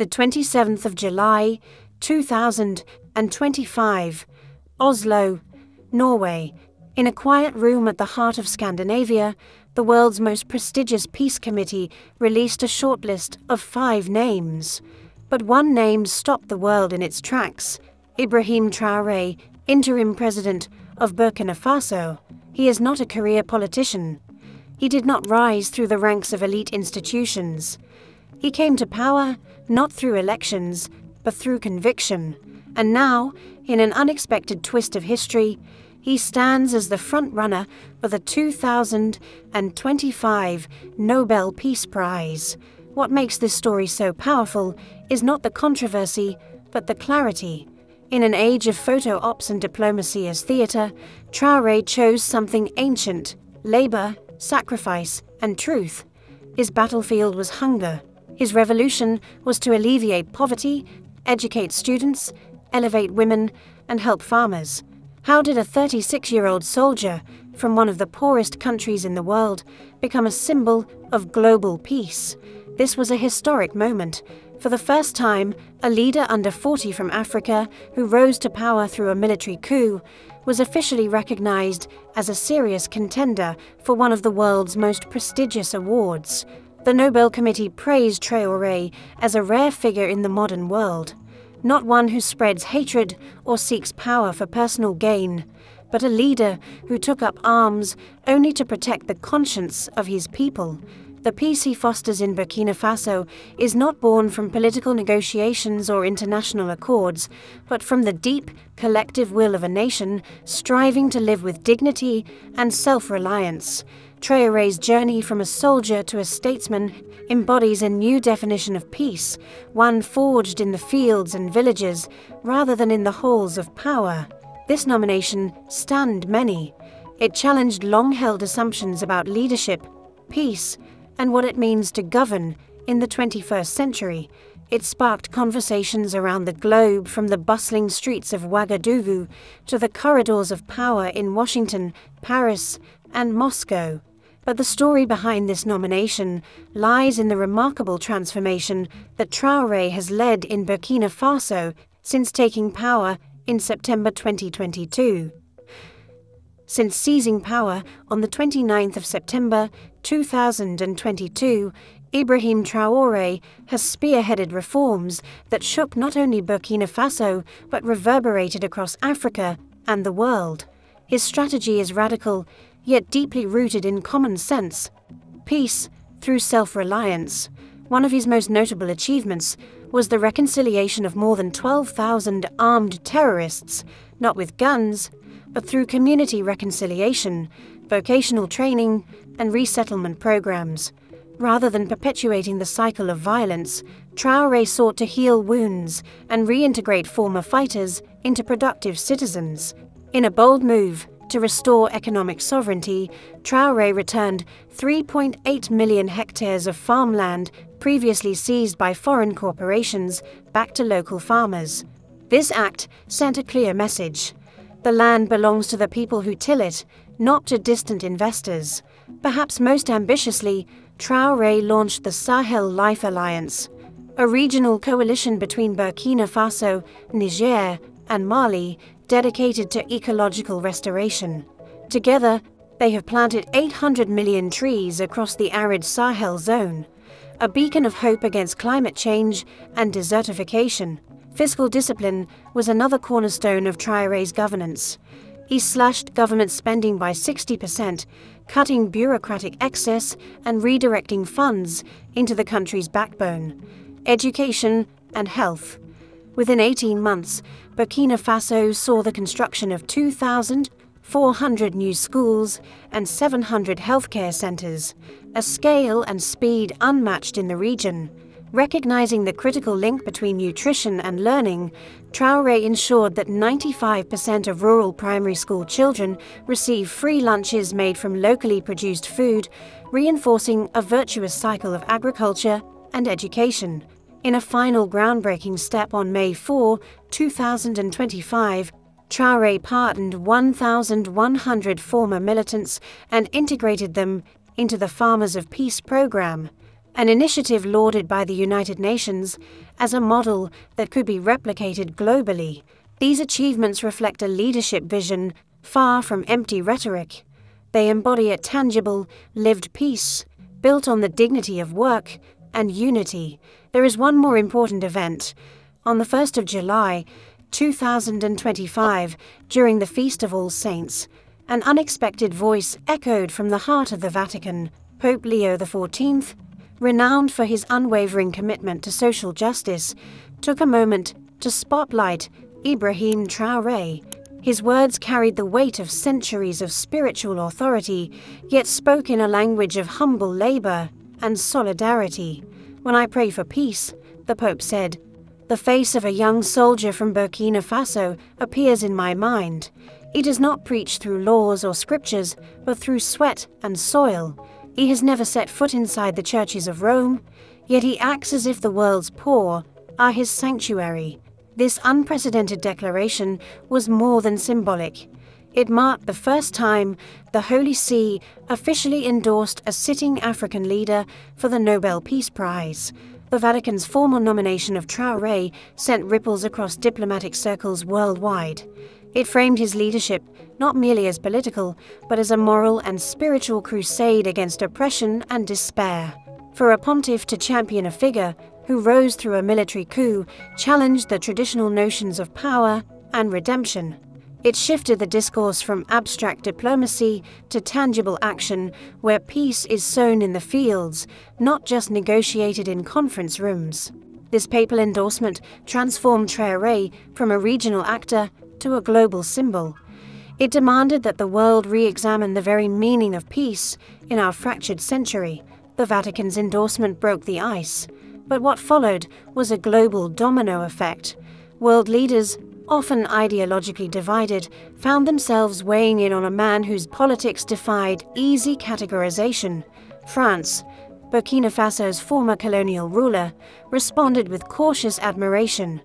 the 27th of July, 2025, Oslo, Norway. In a quiet room at the heart of Scandinavia, the world's most prestigious peace committee released a shortlist of 5 names. But one name stopped the world in its tracks: Ibrahim Traoré, interim president of Burkina Faso. He is not a career politician. He did not rise through the ranks of elite institutions. He came to power not through elections, but through conviction. And now, in an unexpected twist of history, he stands as the front-runner for the 2025 Nobel Peace Prize. What makes this story so powerful is not the controversy, but the clarity. In an age of photo ops and diplomacy as theatre, Traoré chose something ancient: labor, sacrifice, and truth. His battlefield was hunger. His revolution was to alleviate poverty, educate students, elevate women, and help farmers. How did a 36-year-old soldier from one of the poorest countries in the world become a symbol of global peace? This was a historic moment. For the first time, a leader under 40 from Africa who rose to power through a military coup was officially recognized as a serious contender for one of the world's most prestigious awards. The Nobel Committee praised Traoré as a rare figure in the modern world. Not one who spreads hatred or seeks power for personal gain, but a leader who took up arms only to protect the conscience of his people. The peace he fosters in Burkina Faso is not born from political negotiations or international accords, but from the deep, collective will of a nation striving to live with dignity and self-reliance. Traoré's journey from a soldier to a statesman embodies a new definition of peace, one forged in the fields and villages rather than in the halls of power. This nomination stunned many. It challenged long-held assumptions about leadership, peace, and what it means to govern in the 21st century. It sparked conversations around the globe, from the bustling streets of Ouagadougou to the corridors of power in Washington, Paris, and Moscow. But the story behind this nomination lies in the remarkable transformation that Traoré has led in Burkina Faso since taking power in September 2022. Since seizing power on the 29th of September 2022, Ibrahim Traoré has spearheaded reforms that shook not only Burkina Faso but reverberated across Africa and the world. His strategy is radical, yet deeply rooted in common sense: peace through self-reliance. One of his most notable achievements was the reconciliation of more than 12,000 armed terrorists, not with guns, but through community reconciliation, vocational training, and resettlement programs. Rather than perpetuating the cycle of violence, Traoré sought to heal wounds and reintegrate former fighters into productive citizens. In a bold move to restore economic sovereignty, Traoré returned 3.8 million hectares of farmland previously seized by foreign corporations back to local farmers. This act sent a clear message: the land belongs to the people who till it, not to distant investors. Perhaps most ambitiously, Traoré launched the Sahel Life Alliance, a regional coalition between Burkina Faso, Niger, and Mali dedicated to ecological restoration. Together, they have planted 800 million trees across the arid Sahel zone, a beacon of hope against climate change and desertification. Fiscal discipline was another cornerstone of Traoré's governance. He slashed government spending by 60%, cutting bureaucratic excess and redirecting funds into the country's backbone: education and health. Within 18 months, Burkina Faso saw the construction of 2,400 new schools and 700 healthcare centers, a scale and speed unmatched in the region. Recognizing the critical link between nutrition and learning, Traoré ensured that 95% of rural primary school children receive free lunches made from locally produced food, reinforcing a virtuous cycle of agriculture and education. In a final groundbreaking step on May 4, 2025, Traoré pardoned 1,100 former militants and integrated them into the Farmers of Peace program. an initiative lauded by the United Nations as a model that could be replicated globally. These achievements reflect a leadership vision far from empty rhetoric. They embody a tangible, lived peace, built on the dignity of work and unity. There is one more important event. On the 1st of July, 2025, during the Feast of All Saints, an unexpected voice echoed from the heart of the Vatican. Pope Leo XIV, renowned for his unwavering commitment to social justice, took a moment to spotlight Ibrahim Traoré. His words carried the weight of centuries of spiritual authority, yet spoke in a language of humble labor and solidarity. "When I pray for peace," the Pope said, "the face of a young soldier from Burkina Faso appears in my mind. He does not preach through laws or scriptures, but through sweat and soil. He has never set foot inside the churches of Rome, yet he acts as if the world's poor are his sanctuary." This unprecedented declaration was more than symbolic. It marked the first time the Holy See officially endorsed a sitting African leader for the Nobel Peace Prize. The Vatican's formal nomination of Traoré sent ripples across diplomatic circles worldwide. It framed his leadership not merely as political, but as a moral and spiritual crusade against oppression and despair. For a pontiff to champion a figure who rose through a military coup challenged the traditional notions of power and redemption. It shifted the discourse from abstract diplomacy to tangible action, where peace is sown in the fields, not just negotiated in conference rooms. This papal endorsement transformed Traoré from a regional actor to a global symbol. It demanded that the world re-examine the very meaning of peace in our fractured century. The Vatican's endorsement broke the ice, but what followed was a global domino effect. World leaders, often ideologically divided, found themselves weighing in on a man whose politics defied easy categorization. France, Burkina Faso's former colonial ruler, responded with cautious admiration.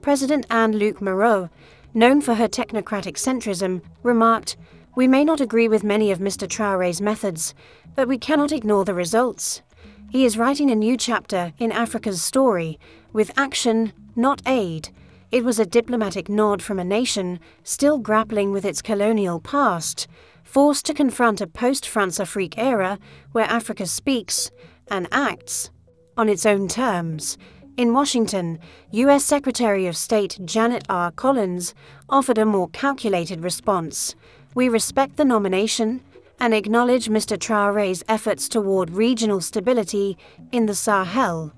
President Anne-Luc Moreau, known for her technocratic centrism, remarked, "We may not agree with many of Mr. Traoré's methods, but we cannot ignore the results. He is writing a new chapter in Africa's story, with action, not aid." It was a diplomatic nod from a nation still grappling with its colonial past, forced to confront a post-France-Afrique era where Africa speaks and acts on its own terms. In Washington, U.S. Secretary of State Janet R. Collins offered a more calculated response. "We respect the nomination and acknowledge Mr. Traoré's efforts toward regional stability in the Sahel.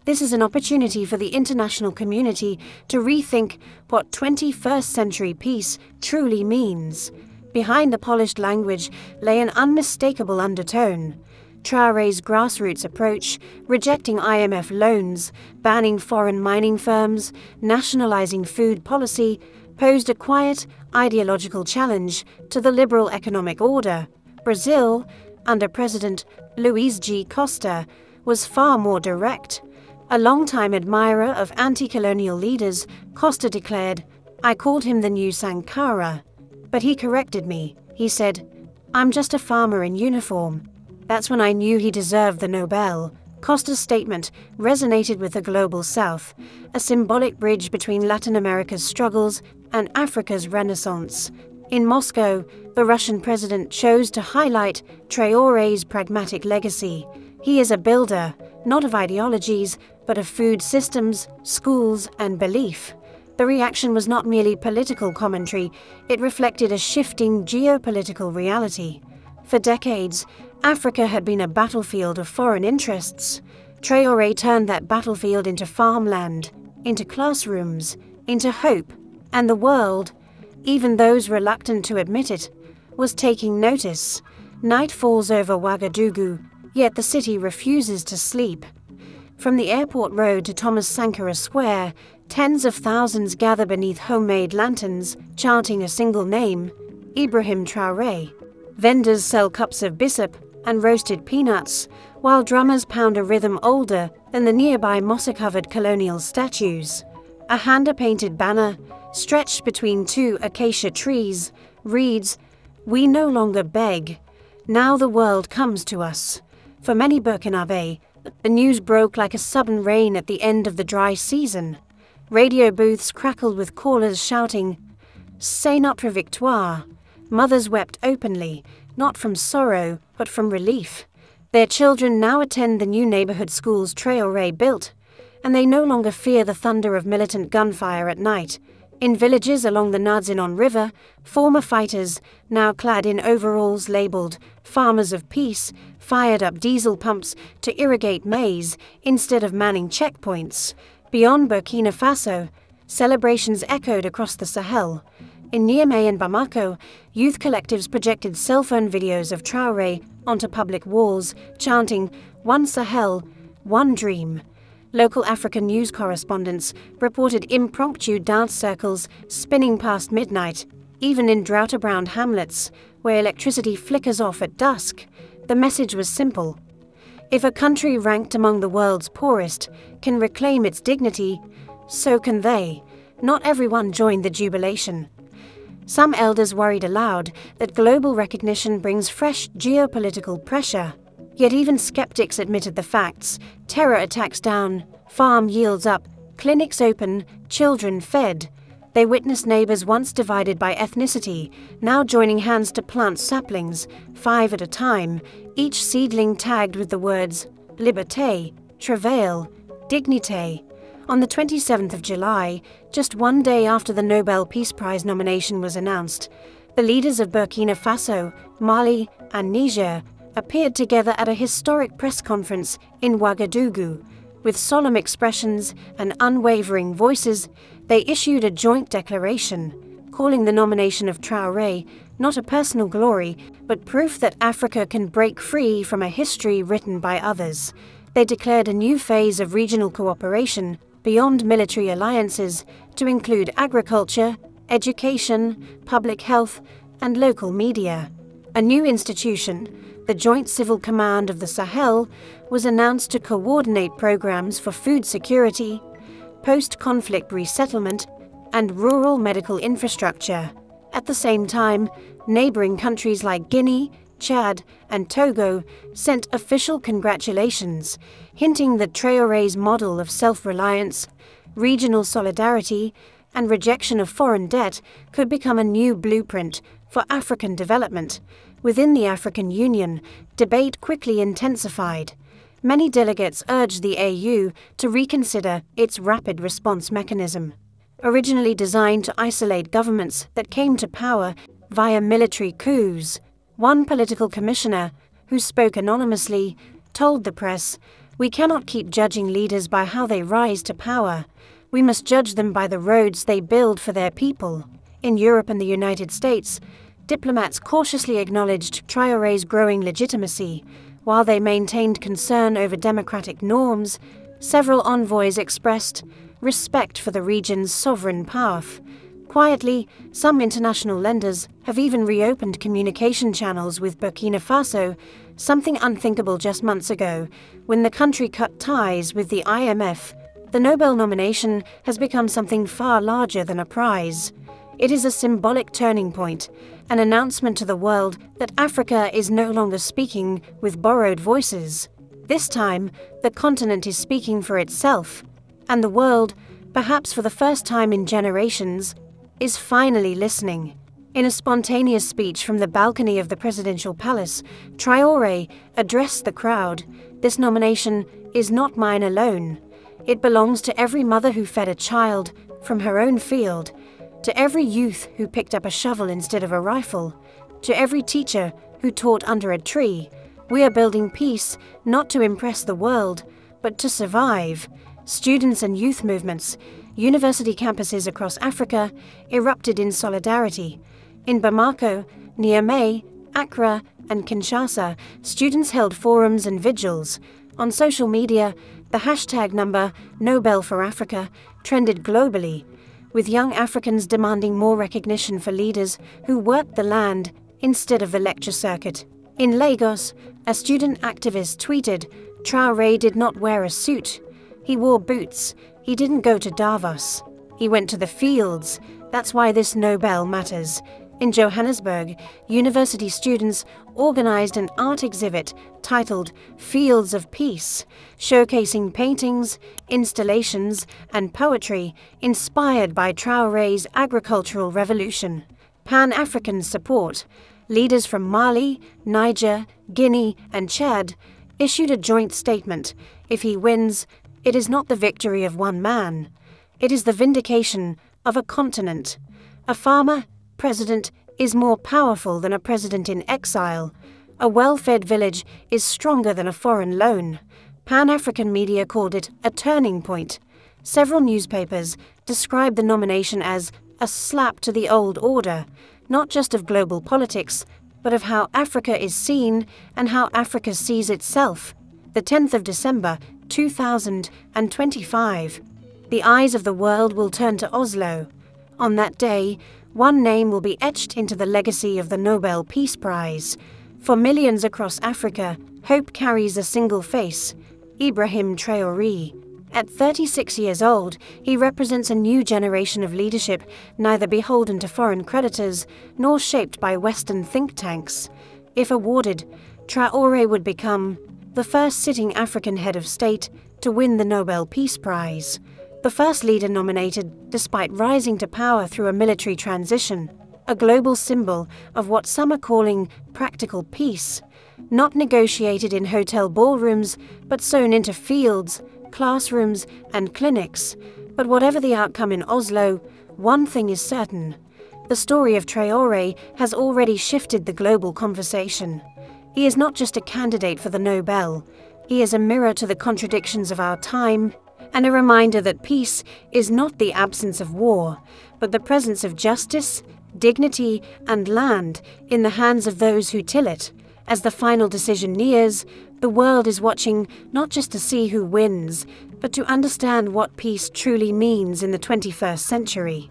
This is an opportunity for the international community to rethink what 21st century peace truly means." Behind the polished language lay an unmistakable undertone. Traoré's grassroots approach, rejecting IMF loans, banning foreign mining firms, nationalizing food policy, posed a quiet, ideological challenge to the liberal economic order. Brazil, under President Luiz G. Costa, was far more direct. A longtime admirer of anti-colonial leaders, Costa declared, "I called him the new Sankara. But he corrected me. He said, 'I'm just a farmer in uniform.' That's when I knew he deserved the Nobel." Costa's statement resonated with the global South, a symbolic bridge between Latin America's struggles and Africa's renaissance. In Moscow, the Russian president chose to highlight Traoré's pragmatic legacy. He is a builder, not of ideologies, but of food systems, schools, and belief. The reaction was not merely political commentary, it reflected a shifting geopolitical reality. For decades, Africa had been a battlefield of foreign interests. Traoré turned that battlefield into farmland, into classrooms, into hope, and the world, even those reluctant to admit it, was taking notice. Night falls over Ouagadougou, yet the city refuses to sleep. From the airport road to Thomas Sankara Square, tens of thousands gather beneath homemade lanterns, chanting a single name, Ibrahim Traoré. Vendors sell cups of bissap and roasted peanuts, while drummers pound a rhythm older than the nearby moss-covered colonial statues. A hand-painted banner, stretched between two acacia trees, reads, "We no longer beg. Now the world comes to us." For many Burkinabé, The news broke like a sudden rain at the end of the dry season. Radio booths crackled with callers shouting, "C'est notre victoire." Mothers wept openly, not from sorrow, but from relief. Their children now attend the new neighborhood schools Traoré built, and they no longer fear the thunder of militant gunfire at night. In villages along the Nadzinon River, former fighters, now clad in overalls labeled "Farmers of Peace," fired up diesel pumps to irrigate maize instead of manning checkpoints. Beyond Burkina Faso, celebrations echoed across the Sahel. In Niamey and Bamako, youth collectives projected cell phone videos of Traoré onto public walls, chanting, "One Sahel, one dream." Local African news correspondents reported impromptu dance circles spinning past midnight, even in drought-browned hamlets, where electricity flickers off at dusk. The message was simple. If a country ranked among the world's poorest can reclaim its dignity, so can they. Not everyone joined the jubilation. Some elders worried aloud that global recognition brings fresh geopolitical pressure. Yet even skeptics admitted the facts: terror attacks down, farm yields up, clinics open, children fed. They witnessed neighbors once divided by ethnicity, now joining hands to plant saplings, 5 at a time, each seedling tagged with the words "Liberté," "Travail," "Dignité." On the 27th of July, just one day after the Nobel Peace Prize nomination was announced, the leaders of Burkina Faso, Mali, and Niger appeared together at a historic press conference in Ouagadougou. With solemn expressions and unwavering voices, they issued a joint declaration, calling the nomination of Traoré not a personal glory, but proof that Africa can break free from a history written by others. They declared a new phase of regional cooperation beyond military alliances to include agriculture, education, public health, and local media. A new institution, the Joint Civil Command of the Sahel, was announced to coordinate programs for food security, post-conflict resettlement, and rural medical infrastructure. At the same time, neighboring countries like Guinea, Chad, and Togo sent official congratulations, hinting that Traoré's model of self-reliance, regional solidarity, and rejection of foreign debt could become a new blueprint for African development. Within the African Union, debate quickly intensified. Many delegates urged the AU to reconsider its rapid response mechanism. Originally designed to isolate governments that came to power via military coups, one political commissioner, who spoke anonymously, told the press, "We cannot keep judging leaders by how they rise to power. We must judge them by the roads they build for their people." In Europe and the United States, diplomats cautiously acknowledged Traoré's growing legitimacy. While they maintained concern over democratic norms, several envoys expressed respect for the region's sovereign path. Quietly, some international lenders have even reopened communication channels with Burkina Faso, something unthinkable just months ago, when the country cut ties with the IMF. The Nobel nomination has become something far larger than a prize. It is a symbolic turning point, an announcement to the world that Africa is no longer speaking with borrowed voices. This time, the continent is speaking for itself, and the world, perhaps for the first time in generations, is finally listening. In a spontaneous speech from the balcony of the presidential palace, Traoré addressed the crowd. "This nomination is not mine alone. It belongs to every mother who fed a child from her own field, to every youth who picked up a shovel instead of a rifle, to every teacher who taught under a tree. We are building peace not to impress the world, but to survive." Students and youth movements, university campuses across Africa erupted in solidarity. In Bamako, Niamey, Accra, and Kinshasa, students held forums and vigils. On social media, the hashtag number Nobel for Africa trended globally, with young Africans demanding more recognition for leaders who worked the land instead of the lecture circuit. In Lagos, a student activist tweeted, "Traoré did not wear a suit. He wore boots. He didn't go to Davos. He went to the fields. That's why this Nobel matters. In Johannesburg, university students organized an art exhibit titled Fields of Peace, showcasing paintings, installations, and poetry inspired by Traoré's agricultural revolution. Pan-African support. Leaders from Mali, Niger, Guinea, and Chad issued a joint statement. If he wins, it is not the victory of one man. It is the vindication of a continent. A farmer president is more powerful than a president in exile. A well-fed village is stronger than a foreign loan. Pan-African media called it a turning point. Several newspapers described the nomination as a slap to the old order, not just of global politics, but of how Africa is seen and how Africa sees itself. The 10th of December, 2025. The eyes of the world will turn to Oslo. On that day, one name will be etched into the legacy of the Nobel Peace Prize. For millions across Africa, hope carries a single face: Ibrahim Traoré. At 36 years old, he represents a new generation of leadership, neither beholden to foreign creditors nor shaped by Western think tanks. If awarded, Traoré would become the first sitting African head of state to win the Nobel Peace Prize, the first leader nominated despite rising to power through a military transition, a global symbol of what some are calling practical peace, not negotiated in hotel ballrooms, but sown into fields, classrooms, and clinics. But whatever the outcome in Oslo, one thing is certain: the story of Traoré has already shifted the global conversation. He is not just a candidate for the Nobel, he is a mirror to the contradictions of our time, and a reminder that peace is not the absence of war, but the presence of justice, dignity, and land in the hands of those who till it. As the final decision nears, the world is watching not just to see who wins, but to understand what peace truly means in the 21st century.